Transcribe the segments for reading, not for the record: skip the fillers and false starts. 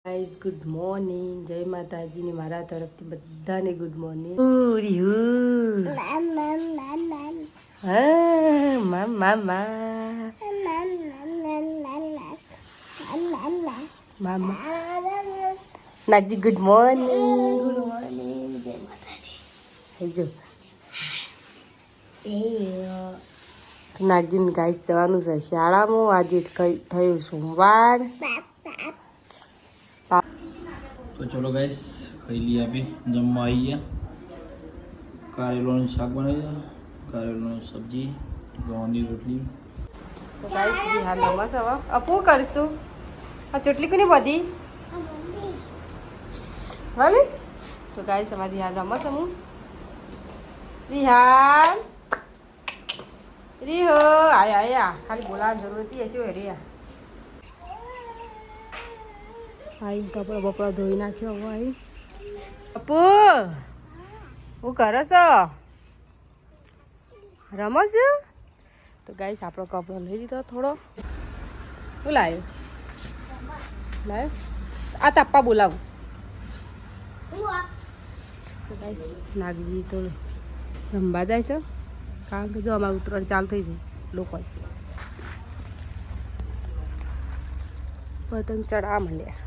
Guys good morning, જય માતાજીની મારા તરફથી બધાને good morning. Nagji good morning. Good morning, જય માતાજી. જો નાગજીને ગાઈઝ જવાનું છે શાળામાં. આજે થયું સોમવાર. તો ચલો ગાઈસ ખાઈ લઈએ. આપણે જમવા આવી ગયા. કારેલાનું શાક બનાવી, કારેલાની સબ્જી, ઘઉંની રોટલી. તો ગાઈસ હા નમસ હવે અપુ કરીશ તું આ ચોટલી કોની બધી હાલે. તો ગાઈસ અમારી હાલ રમસ હું રિહાન રીહો આયા ખાલી બોલાવવાની જરૂર હતી હજુ રિયા આઈ કપડા બપડા ધોઈ નાખ્યો હવે આઈ. અપુ હું કરો છો? રમસ. તો ગાઈસ આપણો કપડો લઈ લીધો થોડો. શું લાવ્યો? આ તાપ્પા બોલાવું. તો ગાઈસ નાગજી તો રમવા જાય છે કારણ કે જો અમારું ઉત્તરાયણ ચાલુ થઈ ગયું. લોકો પતંગ ચડાવવા માંડ્યા.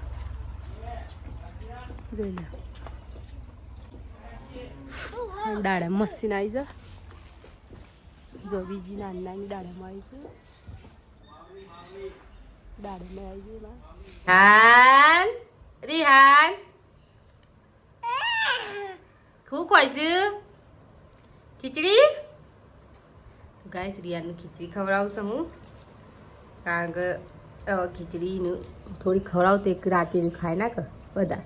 જોઈ લે દાડા મસ્તી આવી છે. જો બીજી નાની નાની દાડામાં આવી છે. દાડામાં આવી છે હાન રિહાન ખૂબ હોય છે ખીચડી. ગાઈસ રિયાને ખીચડી ખવડાવું છું હું કારણ કે ખીચડીનું થોડી ખવડાવું તો એક રાતે ખાય ના કે બધા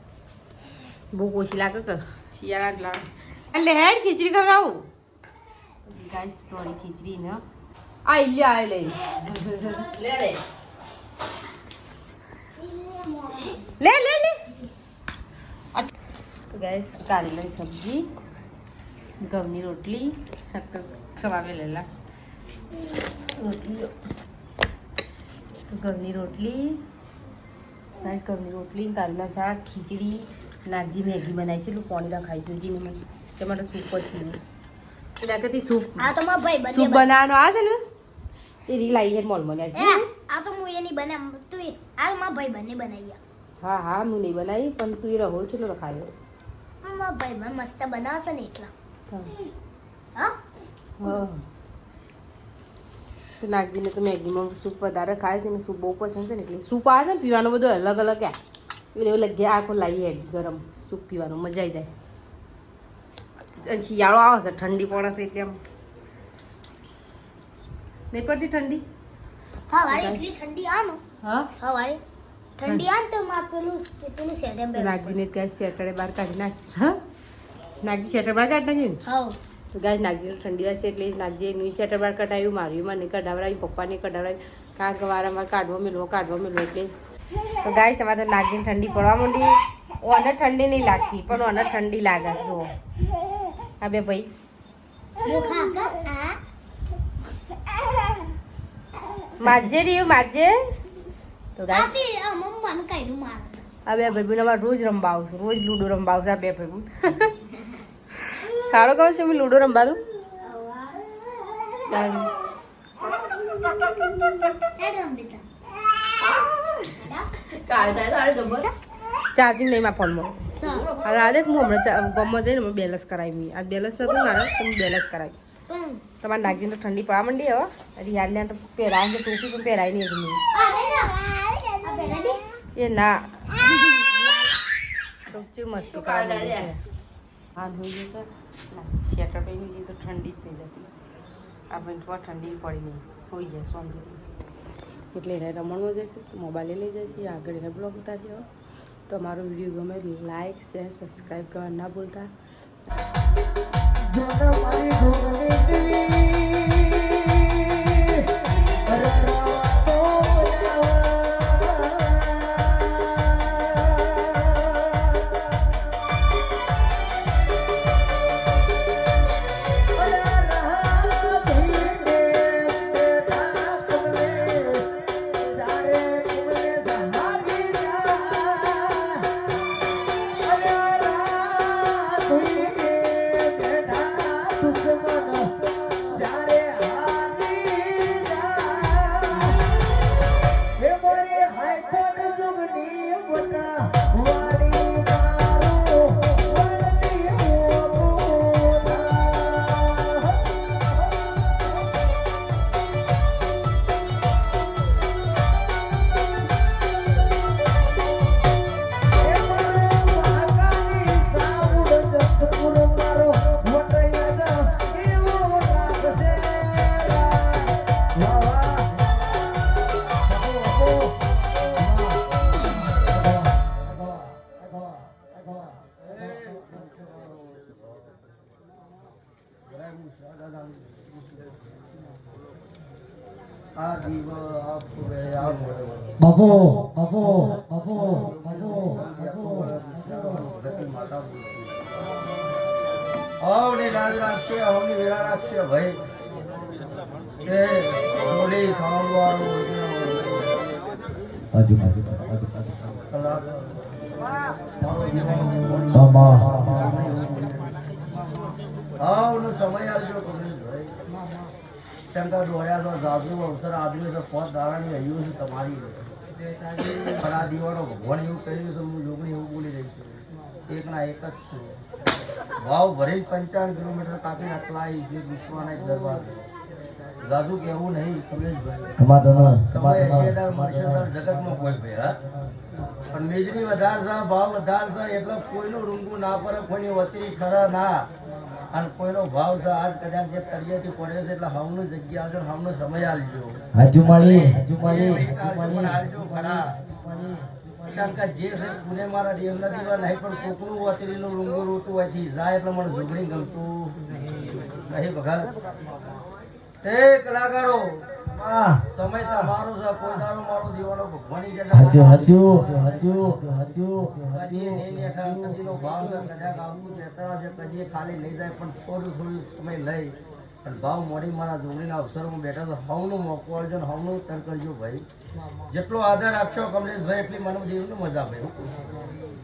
બહુ ઓછી લાગે કે શિયાળા એટલે હેડ ખીચડી ખવડાવું. ગાઈસ થોડી ખીચડી ને આ લે લે લે લે લે. ગાઈસ કારેલાની સબ્જી, ઘઉંની રોટલી ખવાવે લેલા રોટલી, ઘઉંની રોટલી ગાઈસ ઘઉંની રોટલી, કારેલા શાક, ખીચડી. નાગજી મેગી બનાવી છે. એટલું પાણી રખાઈ ગયું જીને મને તમારે સૂપ જ પીવું એના કરતી સૂપ સૂપ બનાવવાનો આ છે ને એ રી લાવી છે મોલમાં. આ તો હું એની બનાવ તું આ મારા ભાઈ બંને બનાવી. હા હા હું નહીં બનાવી પણ તું એ રહો છે રખાયો. મારા ભાઈ મને મસ્ત બનાવશે ને એટલા. હા તો નાગજીને તો મેગીમાં સૂપ વધારે ખાય છે ને સૂપ બહુ પસંદ છે ને એટલે સૂપ આવે છે ને પીવાનું બધું અલગ અલગ એટલે લગે આખો લાવીએ ગરમ સૂપ પીવાનું મજા આવી જાય. અને શિયાળો આવે છે ઠંડી પડે છે એટલે આમ નહીં પડતી ઠંડી. હા વાળી એટલી ઠંડી આ ને. હા વાળી ઠંડી આ તો માં પેલું સેટેમ્બર નાગજીને ત્યાં સેટરડે બાર કાઢી નાખીશ. હા નાગજી સેટર બાર કાઢી નાખ્યું ને. હા તો ગાય નાગજી ઠંડી હશે એટલે નાગજી એનું સેટર બાર કઢાવ્યું, માર્યું મને કઢાવડાવી, પપ્પાને કઢાવડાવી કારણ કે વારંવાર કાઢવા મેળવો એટલે. તો ગાય તમારે તો નાગજીને ઠંડી પડવા માંડી. ઓને ઠંડી નહીં લાગતી પણ ઓને ઠંડી લાગે. જુઓ હા બે ભાઈ મારજે રહ્યું મારજે. તો ગાય આ બે ભાઈ અમારે રોજ રમવા આવશું, રોજ લૂડો રમવા આવશે. આ બે ભાઈ સારો કહો છે મેં લૂડો રમવા દઉં. ચાર્જિંગ નહીં મારા ફોનમાં. રાધે હું હમણાં ગમમાં જઈને મેં બેલેન્સ કરાવી. આજ બેલેન્સ હતું મારા તો હું બેલેન્સ કરાવી. તમારે નાગજીને તો ઠંડી પડવા માંડી હવે. રિયાને તો પહેરાય છે ટોપી પણ પહેરાય નહીં હજુ એ ના તો ચેવું મસ્તી કરવા હાલ હોઈ જશે. સ્વેટર પહેરી ગઈ તો ઠંડી જ થઈ જતી. આ ભાઈ થોડા ઠંડી પડી નહીં હોઈ જાય શાંતિ એટલે એને રમણમાં જશે તો મોબાઈલે લઈ જશે. આગળ એને બ્લોગ ઉતારજો. તો અમારો વિડીયો ગમે લાઈક શેર સબસ્ક્રાઈબ કરવા ના ભૂલતા. બાપુ બાપુ બાપુ બાપુ અવની લાજ રાખશે અવની વેળા રાખશે ભાઈ તે બોલી સાંભળવાનું આજુ આજુ આવનો સમય આવજો કમલેશભાઈ શંકર દોડ્યા તો જાદુ અવસર આદમી તો પોત દાડાની હૈયું છે તમારી પણ આ દીવાનો ભગવાન એવું કહ્યું છે હું જોગણી એવું બોલી રહી છું એકના એક જ છું ભાવ ભરી 55 કિલોમીટર કાપી અટલાઈ છે વિશ્વના એક દરબાર જાદુ કેવું નહીં કમલેશભાઈ સમય એશેદાર મળશેદાર જગતમાં કોઈ ભાઈ હા પણ મેજની વધારશે ભાવ વધારશે એટલે કોઈનું રૂંગું ના પડે કોઈની વતી ખરા ના અને કોઈનો ભાવ છે આજ કદાચ જે તળિયેથી પડ્યો છે એટલે હવનું જગ્યા આવજો હવનો સમય આલજો આજુ માળી આલજો ખરા શંકર જે છે પુણે મારા દેવના દીવા નહીં પણ કોકનું વતરીનું રૂંગું રોતું હોય છે જાય એટલે મને ઝુગડી ગમતું નહીં ભગત તે કલાકારો સમય તમારો છે કોઈ દારો મારો દીવાનો ભગવાનની જગ્યા હજુ હજુ હજુ હજુ કદી નહીં નેઠા કદીનો ભાવ છે કદાચ આવતું કહેતા છે કદી ખાલી લઈ જાય પણ થોડું સમય લઈ અને ભાવ મોડી મારા ડુંગળીના અવસરમાં બેઠા તો હવનું મોકો આવજો ને હવનું તર કરજો ભાઈ જેટલો આદર આપશો કમલેશભાઈ એટલી મને જીવનું મજા ભાઈ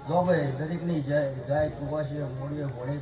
જો ભાઈ દરેકની જય જય કુવાસી મોડીએ ભોળે